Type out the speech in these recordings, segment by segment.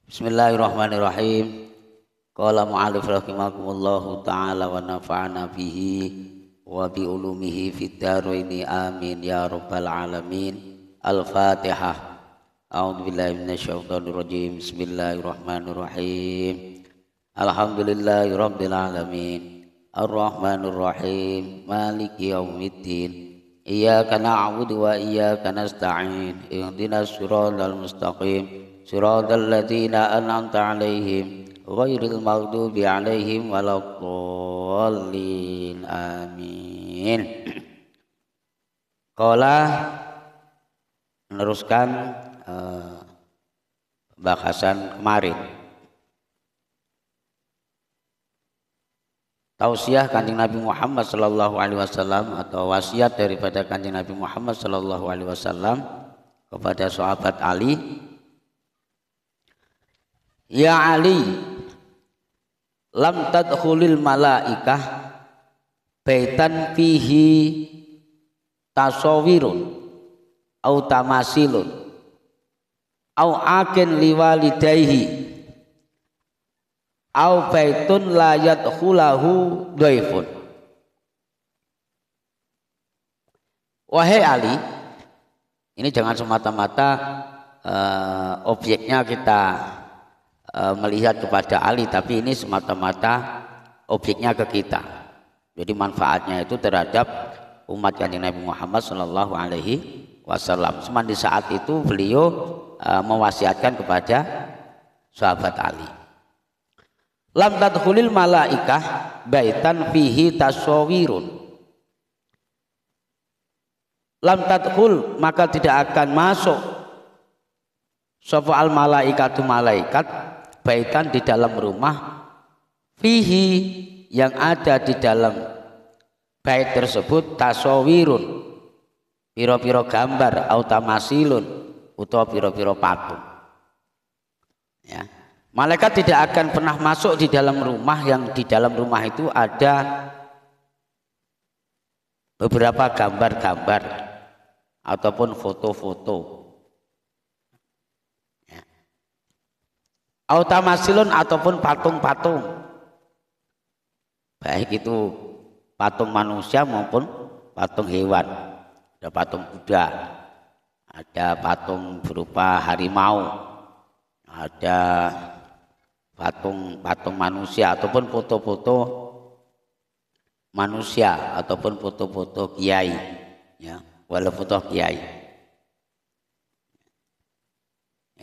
Bismillahirrahmanirrahim. Qala mu'allif rahimakumullahu ta'ala wa nafa'ana bihi wa bi ulumihi fid dharaini amin ya rabbal alamin. Al-Fatihah. A'udzu billahi minasyaitonir rajim. Bismillahirrahmanirrahim. Alhamdulillahi rabbil alamin. Ar-Rahmanir Rahim. Maliki yaumiddin. Iyyaka na'budu wa iyyaka nasta'in. Ihdinas siratal mustaqim. Siratal ladzina an'amta 'alaihim ghairil maghdubi 'alaihim waladdallin. Amin. Qala meneruskan bahasan kemarin. Tausiah Kanjeng Nabi Muhammad sallallahu alaihi wasallam atau wasiat daripada Kanjeng Nabi Muhammad sallallahu alaihi wasallam kepada sahabat Ali. Ya Ali, lam tadkhulil malaikah baitan fihi tasawirun au tamasilun au akin liwalidayhi au baitun la yadkhulahu dhaifun. Wahai Ali, ini jangan semata-mata objeknya kita melihat kepada Ali, tapi ini semata-mata objeknya ke kita. Jadi manfaatnya itu terhadap umat Kanjeng Nabi Muhammad sallallahu alaihi wasallam. Cuma di saat itu beliau mewasiatkan kepada sahabat Ali. Lam tadkhulil malaikah baitan fihi tasawirun. Lam tadkhul, maka tidak akan masuk sapa al malaikatu malaikat baitan di dalam rumah fihi yang ada di dalam bait tersebut tasawirun piro-piro gambar autamasilun utawa piro-piro patung. Ya. Malaikat tidak akan pernah masuk di dalam rumah yang di dalam rumah itu ada beberapa gambar-gambar ataupun foto-foto. Autamasilun ataupun patung-patung, baik itu patung manusia maupun patung hewan. Ada patung kuda, ada patung berupa harimau, ada patung manusia ataupun foto-foto manusia ataupun foto-foto kiai, ya, walau foto kiai.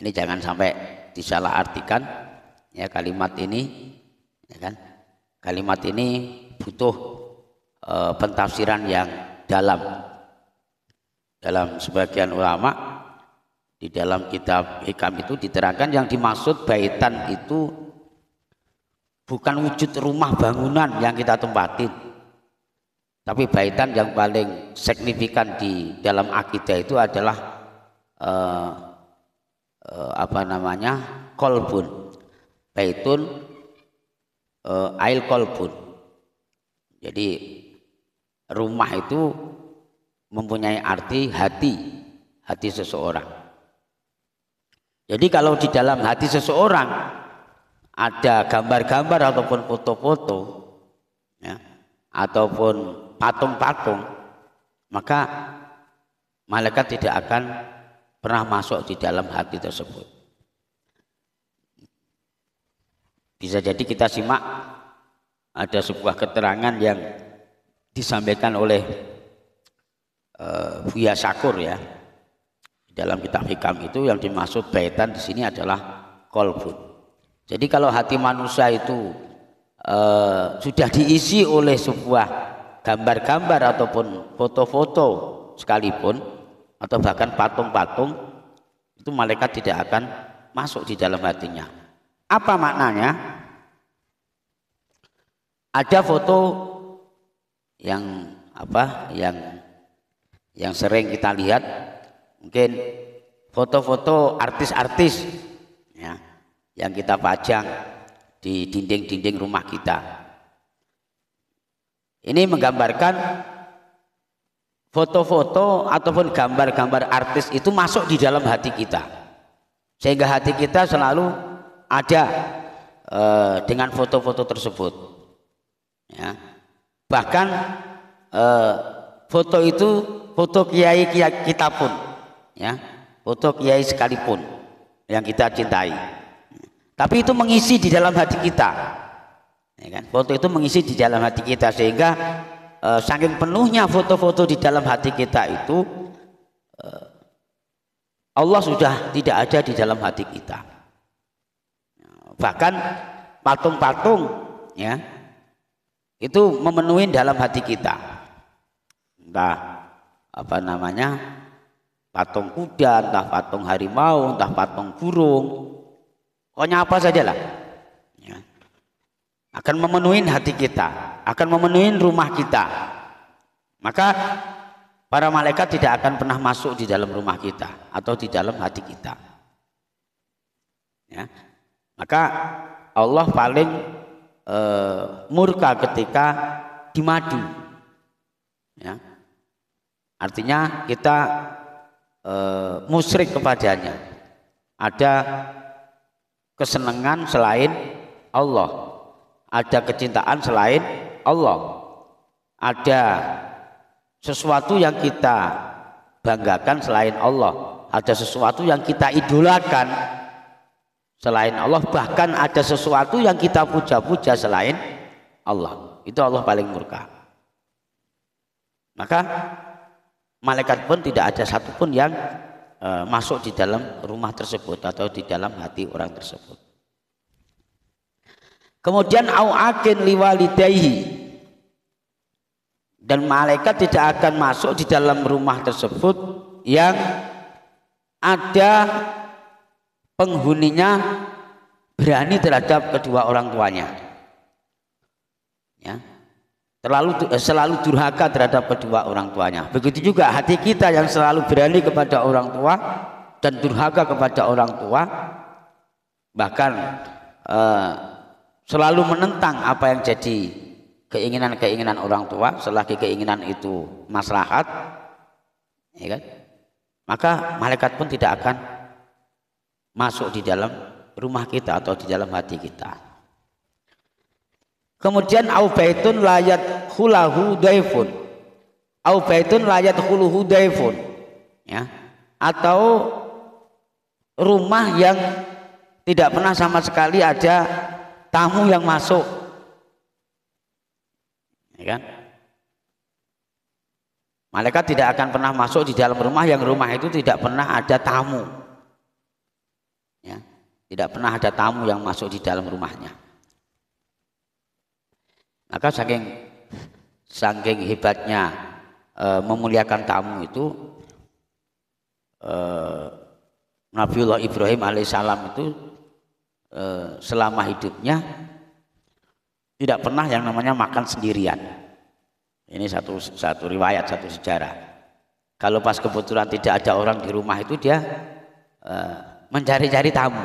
Ini jangan sampai disalahartikan ya kalimat ini, ya kan? Kalimat ini butuh pentafsiran yang dalam. Dalam sebagian ulama di dalam kitab Hikam itu diterangkan yang dimaksud baitan itu bukan wujud rumah bangunan yang kita tempatin, tapi baitan yang paling signifikan di dalam akidah itu adalah kolbun, baitun ail kolbun. Jadi rumah itu mempunyai arti hati seseorang. Jadi kalau di dalam hati seseorang ada gambar-gambar ataupun foto-foto, ya, ataupun patung-patung, maka malaikat tidak akan pernah masuk di dalam hati tersebut. Bisa jadi kita simak ada sebuah keterangan yang disampaikan oleh Buya Syakur ya. Di dalam kitab Hikam itu yang dimaksud baitan di sini adalah kolbun. Jadi kalau hati manusia itu sudah diisi oleh sebuah gambar-gambar ataupun foto-foto sekalipun, atau bahkan patung-patung, itu malaikat tidak akan masuk di dalam hatinya. Apa maknanya? Ada foto yang yang sering kita lihat, mungkin foto-foto artis-artis ya, yang kita pajang di dinding-dinding rumah kita. Ini menggambarkan foto-foto ataupun gambar-gambar artis itu masuk di dalam hati kita, sehingga hati kita selalu ada dengan foto-foto tersebut. Ya. Bahkan foto itu foto kiai kita pun, ya, foto kiai sekalipun yang kita cintai. Tapi itu mengisi di dalam hati kita, ya kan? Foto itu mengisi di dalam hati kita sehingga saking penuhnya foto-foto di dalam hati kita itu Allah sudah tidak ada di dalam hati kita. Bahkan patung-patung, ya, itu memenuhi dalam hati kita. Entah apa namanya, patung kuda, entah patung harimau, entah patung burung, pokoknya apa sajalah, ya, akan memenuhi hati kita, akan memenuhi rumah kita. Maka para malaikat tidak akan pernah masuk di dalam rumah kita atau di dalam hati kita, ya. Maka Allah paling murka ketika dimadu, ya. Artinya kita musyrik kepadanya, ada kesenangan selain Allah, ada kecintaan selain Allah, ada sesuatu yang kita banggakan selain Allah, ada sesuatu yang kita idolakan selain Allah, bahkan ada sesuatu yang kita puja-puja selain Allah. Itu Allah paling murka. Maka malaikat pun tidak ada satupun yang masuk di dalam rumah tersebut atau di dalam hati orang tersebut. Kemudian au'akin liwalidayhi, dan malaikat tidak akan masuk di dalam rumah tersebut yang ada penghuninya berani terhadap kedua orang tuanya, ya, selalu durhaka terhadap kedua orang tuanya. Begitu juga hati kita yang selalu berani kepada orang tua dan durhaka kepada orang tua, bahkan selalu menentang apa yang jadi keinginan-keinginan orang tua selagi keinginan itu maslahat, ya kan? Maka malaikat pun tidak akan masuk di dalam rumah kita atau di dalam hati kita. Kemudian au baitun layat hulahu daifun, au baitun layat huluhu daifun, ya, atau rumah yang tidak pernah sama sekali ada tamu yang masuk, ya kan? Malaikat tidak akan pernah masuk di dalam rumah yang rumah itu tidak pernah ada tamu, ya, tidak pernah ada tamu yang masuk di dalam rumahnya. Maka saking hebatnya memuliakan tamu itu, Nabiullah Ibrahim alaihissalam itu selama hidupnya tidak pernah yang namanya makan sendirian. Ini satu riwayat, satu sejarah. Kalau pas kebetulan tidak ada orang di rumah itu, dia mencari-cari tamu.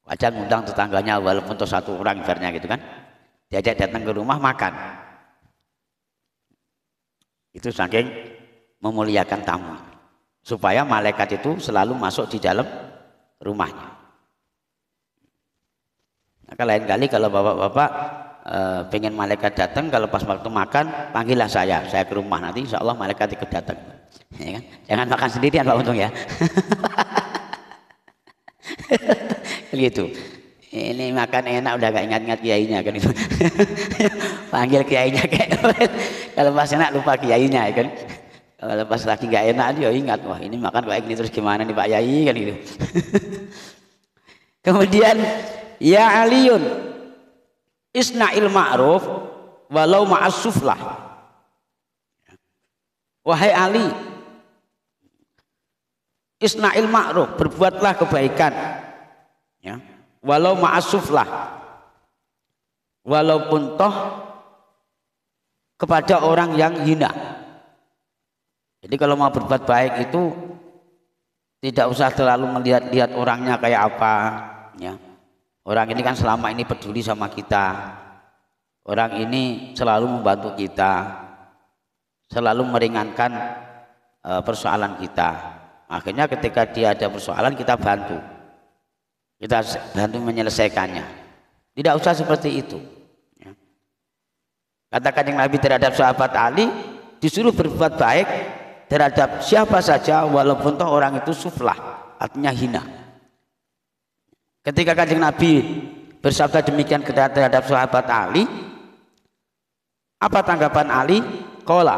Wajar ngundang tetangganya walaupun tuh satu orang ibaratnya gitu kan. Diajak datang ke rumah makan. Itu saking memuliakan tamu. Supaya malaikat itu selalu masuk di dalam rumahnya. Maka lain kali kalau bapak-bapak pengen malaikat datang, kalau pas waktu makan panggillah saya ke rumah, nanti insya Allah malaikat ikut datang, ya kan? Jangan makan sendirian Pak Untung, ya. Gitu. Ini makan enak udah gak ingat-ingat kiainya kan itu. Panggil kiainya kayak kalau pas enak lupa kiainya, ya kan. Kalau pas lagi gak enak dia ingat, wah ini makan kayak gini terus gimana nih Pak Yai kan gitu. Kemudian ya Aliun isna'il ma'ruf walau ma'as suflah. Wahai Ali, isna'il ma'ruf, berbuatlah kebaikan, ya, walau ma'as suflah, walaupun toh kepada orang yang hina. Jadi kalau mau berbuat baik itu tidak usah terlalu melihat-lihat orangnya kayak apa, ya. Orang ini kan selama ini peduli sama kita, orang ini selalu membantu kita, selalu meringankan persoalan kita. Akhirnya ketika dia ada persoalan kita bantu. kita bantu menyelesaikannya. Tidak usah seperti itu. Ya. Kata Kanjeng Nabi terhadap sahabat Ali, disuruh berbuat baik terhadap siapa saja walaupun toh orang itu suflah, artinya hina. Ketika Kanjeng Nabi bersabda demikian terhadap sahabat Ali, apa tanggapan Ali? Qala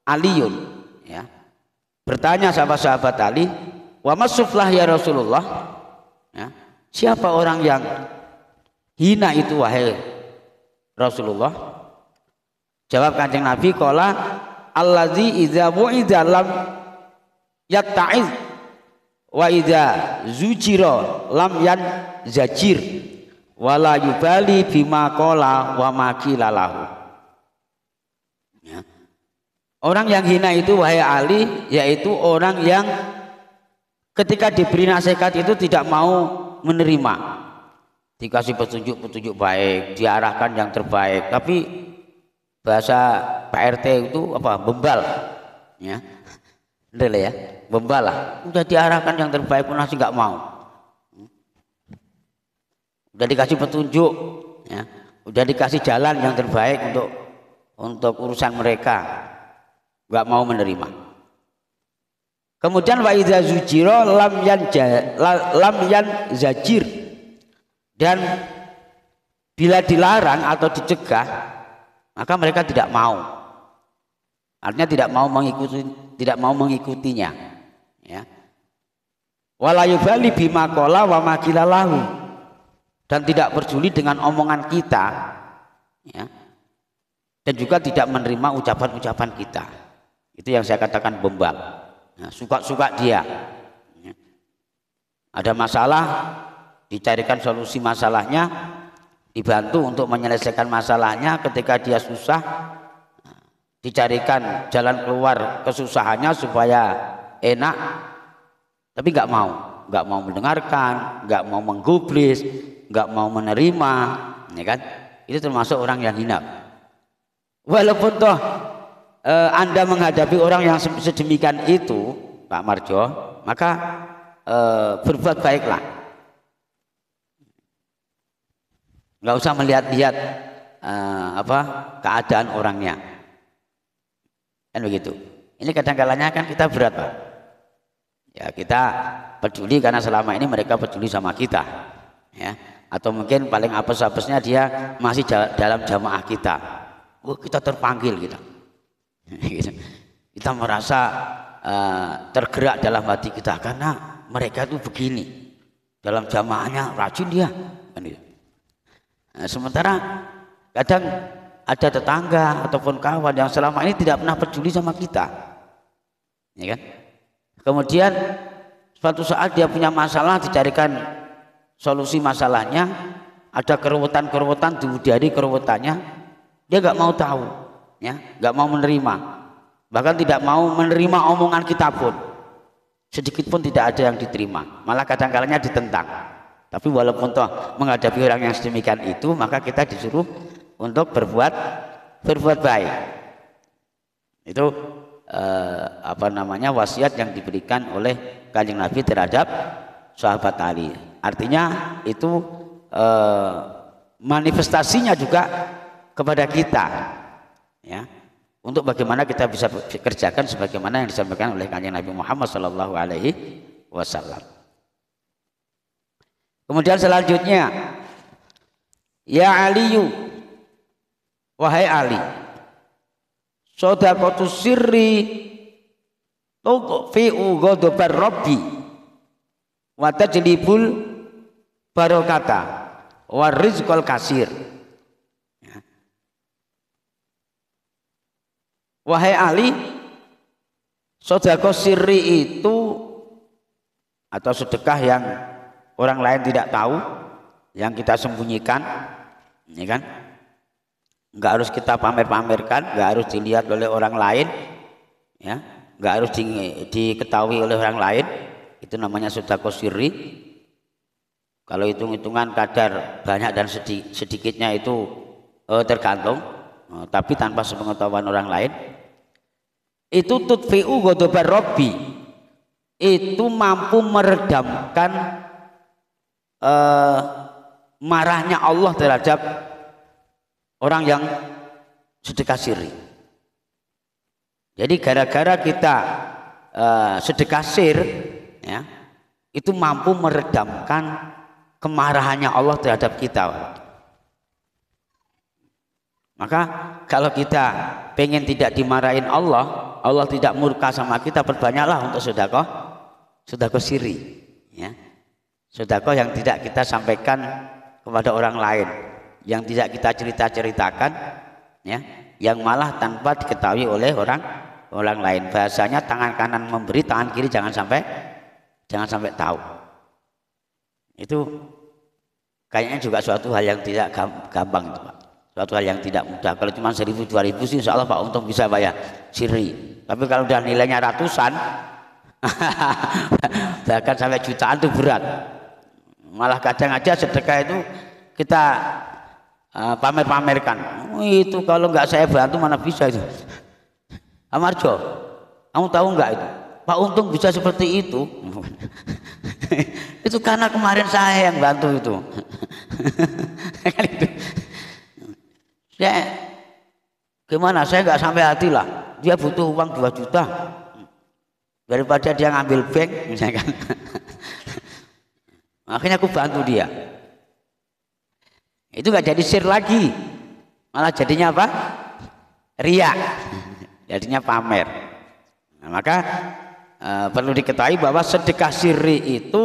Aliun, ya. Bertanya sahabat Ali, wa masuflah ya Rasulullah, ya. Siapa orang yang hina itu wahai Rasulullah? Jawab Kanjeng Nabi, qala allazi idza wu'idza lam yatta'iz wa idza zujira lam yanzajir wala yubali bima qala wa ma qila lahu. Ya. Orang yang hina itu wahai Ali, yaitu orang yang ketika diberi nasihat itu tidak mau menerima. Dikasih petunjuk baik, diarahkan yang terbaik, tapi bahasa Pak RT itu apa? Bembal, ya, bener ya, bembal lah. Udah diarahkan yang terbaik pun masih nggak mau. Udah dikasih petunjuk, ya, udah dikasih jalan yang terbaik untuk urusan mereka, nggak mau menerima. Kemudian wa idza zujira lam yanzajir, dan bila dilarang atau dicegah maka mereka tidak mau. Artinya tidak mau mengikutinya, ya. Wala yubali bima qala wa ma qila lahu, dan tidak peduli dengan omongan kita, ya. Dan juga tidak menerima ucapan-ucapan kita. Itu yang saya katakan bembal. Nah, suka-suka dia, ya. Ada masalah, dicarikan solusi masalahnya, dibantu untuk menyelesaikan masalahnya. Ketika dia susah, dicarikan jalan keluar kesusahannya supaya enak, tapi nggak mau mendengarkan, nggak mau menggubris, nggak mau menerima, ya kan? Itu termasuk orang yang hina. Walaupun toh Anda menghadapi orang yang sedemikian itu, Pak Marjo, maka berbuat baiklah. Nggak usah melihat-lihat keadaan orangnya, kan begitu. Ini kadang-kalanya kan kita berat, Pak. Ya, kita peduli karena selama ini mereka peduli sama kita, ya. Atau mungkin paling apes-apesnya dia masih dalam jamaah kita. Oh, kita terpanggil kita. Kita merasa tergerak dalam hati kita karena mereka itu begini, dalam jamaahnya rajin dia, kan gitu. Nah, sementara kadang ada tetangga ataupun kawan yang selama ini tidak pernah peduli sama kita, ya kan? Kemudian suatu saat dia punya masalah, dicarikan solusi masalahnya, ada keruwetan-keruwetan, diudari keruwetannya, dia nggak mau tahu, ya, nggak mau menerima, bahkan tidak mau menerima omongan kita pun, sedikit pun tidak ada yang diterima, malah kadang-kalanya ditentang. Tapi walaupun toh menghadapi orang yang sedemikian itu, maka kita disuruh untuk berbuat baik. Itu wasiat yang diberikan oleh Kanjeng Nabi terhadap sahabat Ali. Artinya itu manifestasinya juga kepada kita, ya, untuk bagaimana kita bisa kerjakan sebagaimana yang disampaikan oleh Kanjeng Nabi Muhammad SAW. Kemudian selanjutnya, ya Aliyu, wahai Ali, shadaqatus sirri tudfi'u ghadabar rabbi wa tajlibul barakata wa rizqal kasir. Wahai Ali, shadaqatus sirri itu atau sedekah yang orang lain tidak tahu, yang kita sembunyikan, ya kan? Nggak harus kita pamer-pamerkan, nggak harus dilihat oleh orang lain, ya, nggak harus diketahui oleh orang lain. Itu namanya sedekah sirri. Kalau hitung-hitungan kadar banyak dan sedikitnya itu tergantung, tapi tanpa sepengetahuan orang lain. Itu tudfi'u ghadabar rabbi, itu mampu meredamkan marahnya Allah terhadap orang yang sedekah sirri. Jadi gara-gara kita sedekah sir, ya, itu mampu meredamkan kemarahannya Allah terhadap kita. Maka kalau kita pengen tidak dimarahin Allah, Allah tidak murka sama kita, perbanyaklah untuk sedekah, sedekah sirri, ya. Sedekah yang tidak kita sampaikan kepada orang lain, yang tidak kita ceritakan, ya, yang malah tanpa diketahui oleh orang lain. Bahasanya tangan kanan memberi, tangan kiri jangan sampai tahu. Itu kayaknya juga suatu hal yang tidak gampang itu, Pak. Suatu hal yang tidak mudah. Kalau cuma 1.000-2.000 sih insya Allah Pak Untung bisa bayar sirri. Tapi kalau udah nilainya ratusan bahkan sampai jutaan itu berat. Malah kadang aja sedekah itu kita pamer-pamerkan. Oh, itu kalau nggak saya bantu mana bisa itu. Amarjo, kamu tahu nggak itu? Pak Untung bisa seperti itu. Itu karena kemarin saya yang bantu itu. Ya, gimana? Saya nggak sampai hati lah. Dia butuh uang 2 juta daripada dia ngambil bank, misalkan. Akhirnya aku bantu dia. Itu nggak jadi sir lagi, malah jadinya apa? Riya, jadinya pamer. Nah, maka perlu diketahui bahwa sedekah sirri itu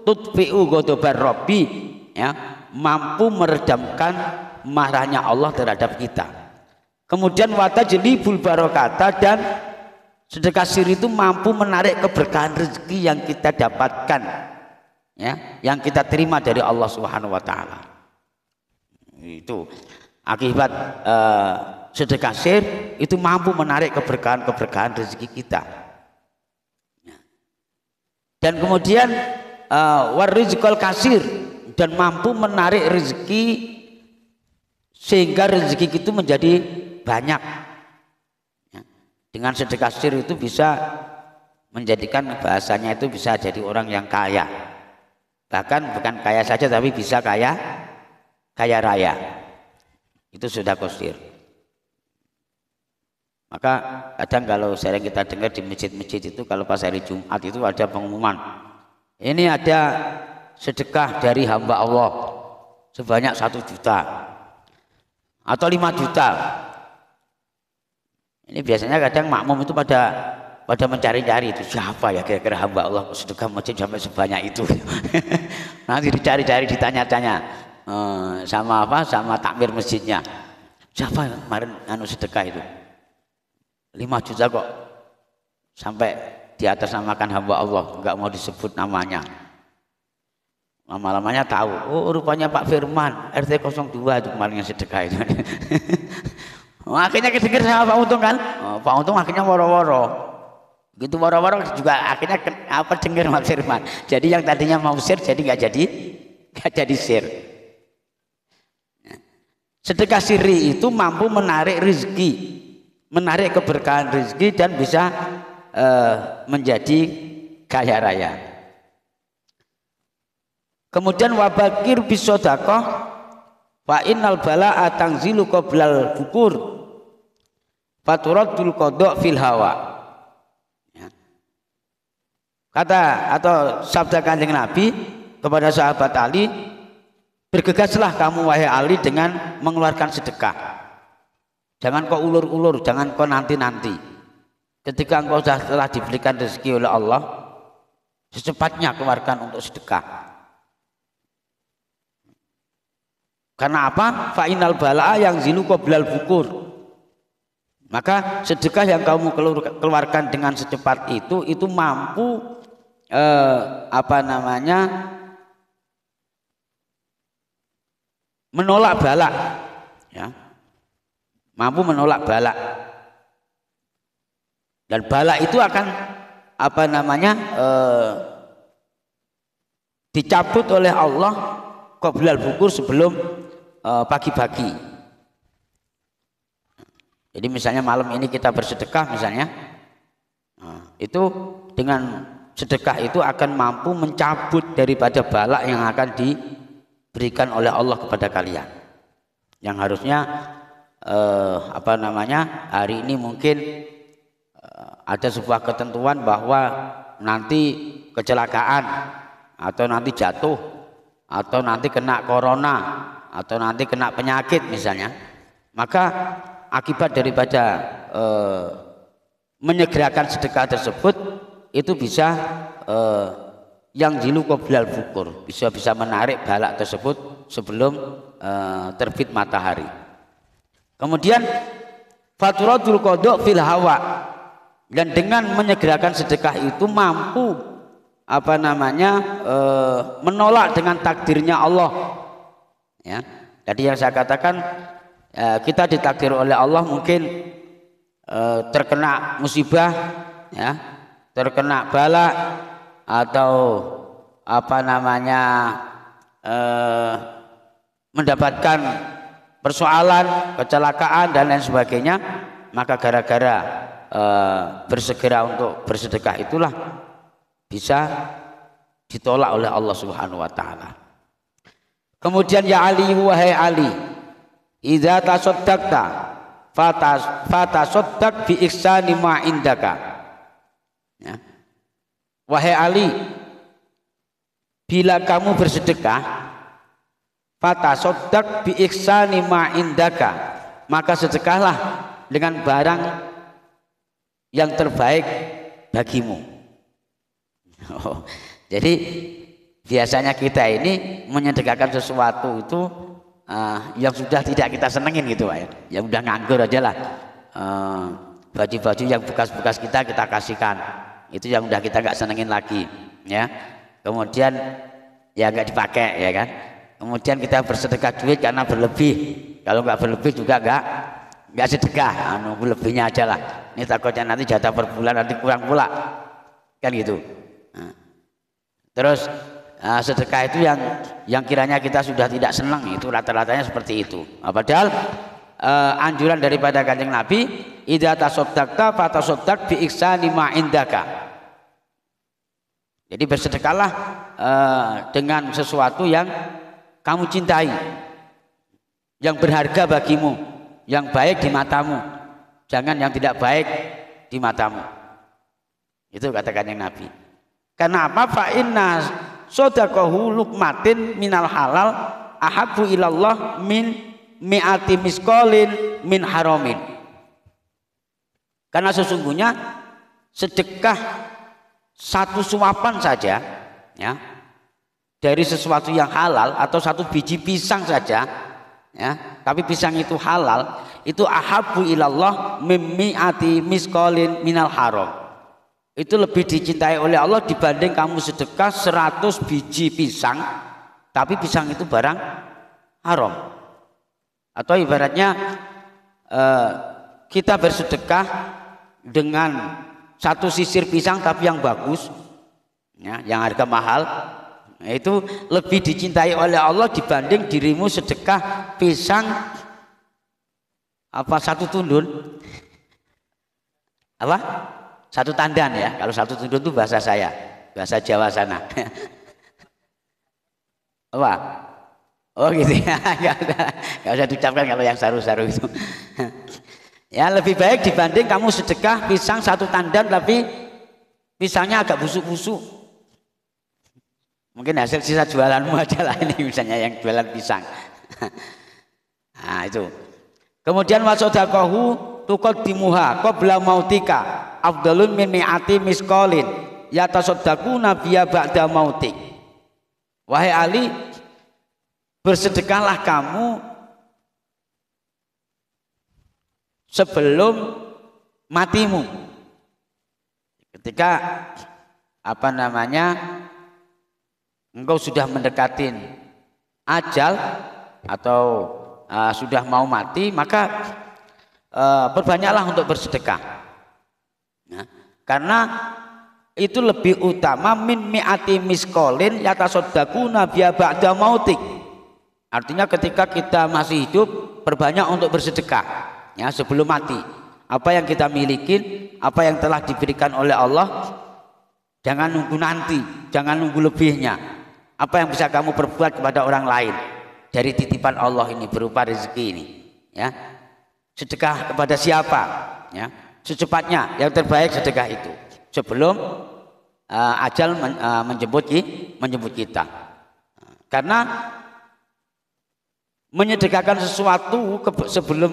tutfi'u ghadabar Rabbi, ya, mampu meredamkan marahnya Allah terhadap kita. Kemudian watajlibul barokata, dan sedekah sirri itu mampu menarik keberkahan rezeki yang kita dapatkan, ya, yang kita terima dari Allah Subhanahu wa taala. Itu akibat sedekah sir itu mampu menarik keberkahan rezeki kita. Dan kemudian warizqul kasir, dan mampu menarik rezeki sehingga rezeki itu menjadi banyak. Dengan sedekah sir itu bisa menjadikan bahasanya itu bisa jadi orang yang kaya. Bahkan bukan kaya saja tapi bisa kaya raya. Itu sedekah sir. Maka kadang kalau sering kita dengar di masjid-masjid itu kalau pas hari Jumat itu ada pengumuman. Ini ada sedekah dari hamba Allah sebanyak 1 juta. Atau 5 juta. Ini biasanya kadang makmum itu pada mencari-cari itu siapa ya kira-kira hamba Allah sedekah masjid sampai sebanyak itu. Nanti dicari-cari, ditanya-tanya sama takmir masjidnya. Siapa yang kemarin sedekah itu? 5 juta kok. Sampai di atas namakan hamba Allah, enggak mau disebut namanya. Lama-lamanya tahu, oh rupanya Pak Firman RT 02 itu kemarin yang sedekah itu. Akhirnya kedengar sama Pak Untung kan, Pak Untung akhirnya woro-woro, gitu woro-woro juga akhirnya dengar Pak Firman. Jadi yang tadinya mau sir jadi nggak jadi sir. Sedekah sirri itu mampu menarik rezeki, menarik keberkahan rezeki, dan bisa menjadi kaya raya. Kemudian wabakir bisodaqah fa innal bala'a tanzilu qoblal bukur faturadul qada' fil hawa. Ya. Kata atau sabda Kanjeng Nabi kepada sahabat Ali, bergegaslah kamu wahai Ali dengan mengeluarkan sedekah. Jangan kau ulur-ulur, jangan kau nanti-nanti. Ketika engkau telah diberikan rezeki oleh Allah, secepatnya keluarkan untuk sedekah. Karena apa? Fa'inal bala'a yang zilu qoblal bukur. Maka sedekah yang kamu keluarkan dengan secepat itu mampu menolak bala, ya. Mampu menolak bala. Dan bala itu akan dicabut oleh Allah qoblal bukur, sebelum pagi-pagi. Jadi misalnya malam ini kita bersedekah misalnya, itu dengan sedekah itu akan mampu mencabut daripada bala yang akan diberikan oleh Allah kepada kalian. Yang harusnya hari ini mungkin ada sebuah ketentuan bahwa nanti kecelakaan atau nanti jatuh atau nanti kena corona atau nanti kena penyakit misalnya, maka akibat daripada menyegerakan sedekah tersebut itu bisa yang jilu qoblal bukur, bisa menarik balak tersebut sebelum terbit matahari. Kemudian faturatul qada fil hawa, dan dengan menyegerakan sedekah itu mampu menolak dengan takdirnya Allah. Ya, tadi yang saya katakan, kita ditakdir oleh Allah mungkin terkena musibah, ya, terkena bala atau mendapatkan persoalan, kecelakaan dan lain sebagainya, maka gara-gara bersegera untuk bersedekah itulah bisa ditolak oleh Allah Subhanahu wa taala. Kemudian ya Ali, wahai Ali, idza tasaddaqta fatasaddaq bi ihsani ma indaka. Ya. Wahai Ali, bila kamu bersedekah, fatasaddaq bi ihsani ma indaka, maka sedekahlah dengan barang yang terbaik bagimu. Jadi biasanya kita ini menyedekahkan sesuatu itu yang sudah tidak kita senengin gitu Pak ya. Yang udah nganggur aja lah. Baju-baju yang bekas-bekas kita kasihkan. Itu yang udah kita nggak senengin lagi, ya. Kemudian ya nggak dipakai, ya kan. Kemudian kita bersedekah duit karena berlebih. Kalau nggak berlebih juga nggak sedekah. Nunggu lebihnya aja lah. Ini takutnya nanti jatah per bulan nanti kurang pula, kan gitu. Terus sedekah itu yang kiranya kita sudah tidak senang, itu rata-ratanya seperti itu. Padahal anjuran daripada Kanjeng Nabi, idza tasaddaqta fatasaddaq bi ihsani ma indaka. Jadi bersedekahlah dengan sesuatu yang kamu cintai, yang berharga bagimu, yang baik di matamu, jangan yang tidak baik di matamu. Itu kata Kanjeng Nabi. Kenapa? Fa inna shadaqahu luqmatin minal halal ahabbu ilallah min mi'ati misqalin min haramin. Karena sesungguhnya sedekah satu suapan saja, ya, dari sesuatu yang halal atau satu biji pisang saja, ya, tapi pisang itu halal, itu ahabbu ilallah min mi'ati misqalin minal haram. Itu lebih dicintai oleh Allah dibanding kamu sedekah 100 biji pisang tapi pisang itu barang haram. Atau ibaratnya kita bersedekah dengan satu sisir pisang tapi yang bagus, ya, yang harga mahal, itu lebih dicintai oleh Allah dibanding dirimu sedekah pisang satu tundun, satu tandan, ya. Kalau satu tundun itu bahasa saya, bahasa Jawa sana. Oh gitu ya. Nggak usah diucapkan kalau yang saru-saru itu. Ya, lebih baik dibanding kamu sedekah pisang satu tandan tapi pisangnya agak busuk-busuk. Mungkin hasil sisa jualanmu aja lah ini, misalnya yang jualan pisang. Nah itu. Kemudian wasodaqahu tuqaddimuha qabla mautika afdalun min mi'ati misqalin yatasaddaquna biya ba'da mautik. Wahai Ali, bersedekahlah kamu sebelum matimu. Ketika engkau sudah mendekatin ajal atau sudah mau mati, maka perbanyaklah untuk bersedekah. Nah, karena itu lebih utama min mi'ati misqalin yatasaddaquna biya ba'da mautik. Artinya ketika kita masih hidup, perbanyak untuk bersedekah, ya, sebelum mati. Apa yang kita miliki, apa yang telah diberikan oleh Allah, Jangan nunggu nanti, jangan nunggu lebihnya. Apa yang bisa kamu perbuat kepada orang lain dari titipan Allah ini berupa rezeki ini, ya. Sedekah kepada siapa? Ya, secepatnya yang terbaik sedekah itu sebelum ajal menjemput kita. Karena menyedekahkan sesuatu sebelum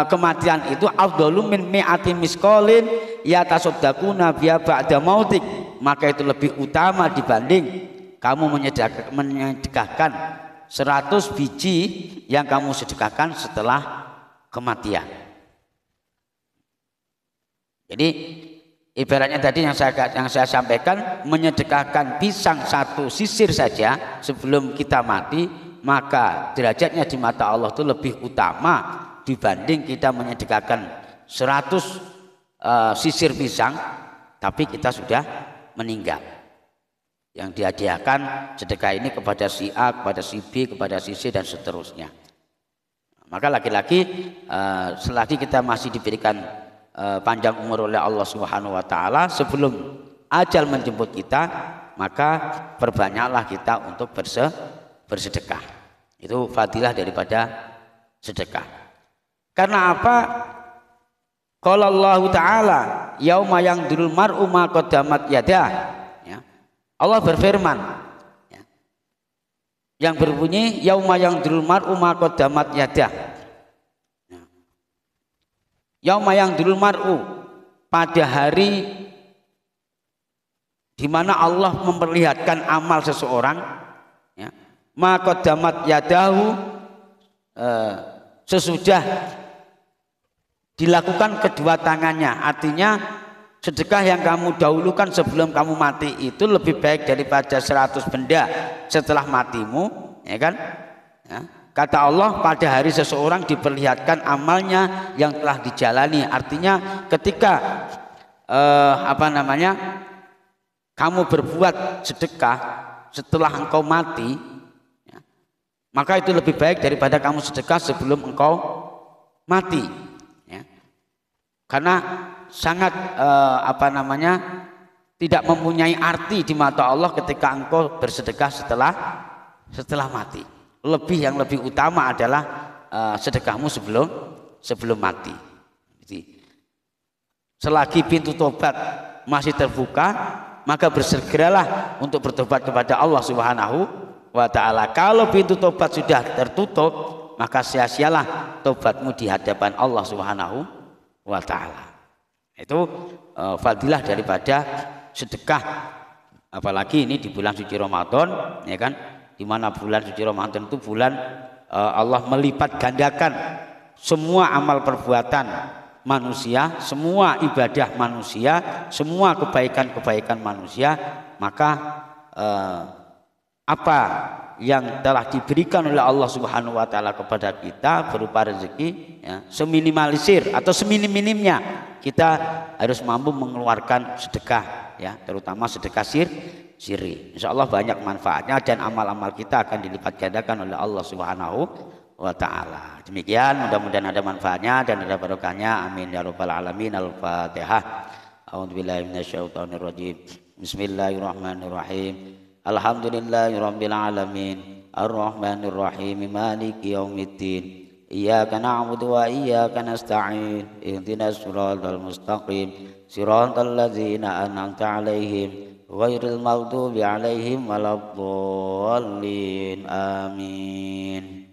kematian itu afdalu min mi'ati misqalin yatasaddaquna biha ba'da mautik, maka itu lebih utama dibanding kamu menyedekahkan 100 biji yang kamu sedekahkan setelah kematian. Jadi ibaratnya tadi yang saya sampaikan, menyedekahkan pisang 1 sisir saja sebelum kita mati, maka derajatnya di mata Allah itu lebih utama dibanding kita menyedekahkan 100 sisir pisang tapi kita sudah meninggal. Yang dihadiahkan sedekah ini kepada si A, kepada si B, kepada si C dan seterusnya. Maka laki-laki selagi kita masih diberikan panjang umur oleh Allah Subhanahu wa taala, sebelum ajal menjemput kita, maka perbanyaklah kita untuk bersedekah. Itu fadilah daripada sedekah. Karena apa? Qala Allah taala, yauma yangdurul mar'u ma qaddamat yadah. Ya. Allah berfirman, ya, yang berbunyi yauma yangdurul mar'u ma qaddamat yadah. Yauma yangdurul mar'u, pada hari di mana Allah memperlihatkan amal seseorang, ya, ma qaddamat yadahu, sesudah dilakukan kedua tangannya. Artinya sedekah yang kamu dahulukan sebelum kamu mati itu lebih baik daripada 100 benda setelah matimu, ya kan? Ya. Kata Allah, pada hari seseorang diperlihatkan amalnya yang telah dijalani. Artinya ketika kamu berbuat sedekah setelah engkau mati, ya, maka itu lebih baik daripada kamu sedekah sebelum engkau mati, ya. Karena sangat tidak mempunyai arti di mata Allah ketika engkau bersedekah setelah mati. Yang lebih utama adalah sedekahmu sebelum mati. Jadi, selagi pintu tobat masih terbuka, maka bersegeralah untuk bertobat kepada Allah Subhanahu wa taala. Kalau pintu tobat sudah tertutup, maka sia-sialah tobatmu di hadapan Allah Subhanahu wa taala. Itu fadilah daripada sedekah, apalagi ini di bulan suci Ramadan, ya kan? Di mana bulan suci Ramadan itu bulan Allah melipat gandakan semua amal perbuatan manusia, semua ibadah manusia, semua kebaikan-kebaikan manusia. Maka apa yang telah diberikan oleh Allah Subhanahu wa taala kepada kita berupa rezeki, ya, seminimalisir atau seminim-minimnya kita harus mampu mengeluarkan sedekah, ya, terutama sedekah siri. Insya Allah banyak manfaatnya dan amal-amal kita akan dilipat gandakan oleh Allah Subhanahu wa taala. Demikian, mudah-mudahan ada manfaatnya dan ada barokahnya. Amin ya rabbal alamin. Al-Fatihah. A'udzubillahi minasyaitonir rajim. Bismillahirrahmanirrahim. Alhamdulillahirabbil alamin. Arrahmanir rahim. Maliki yaumiddin. Iyyaka na'budu wa iyyaka nasta'in. Ihdinas siratal mustaqim. Siratal ladzina an'amta 'alaihim ghairil maghdubi 'alaihim waladdallin. Amin.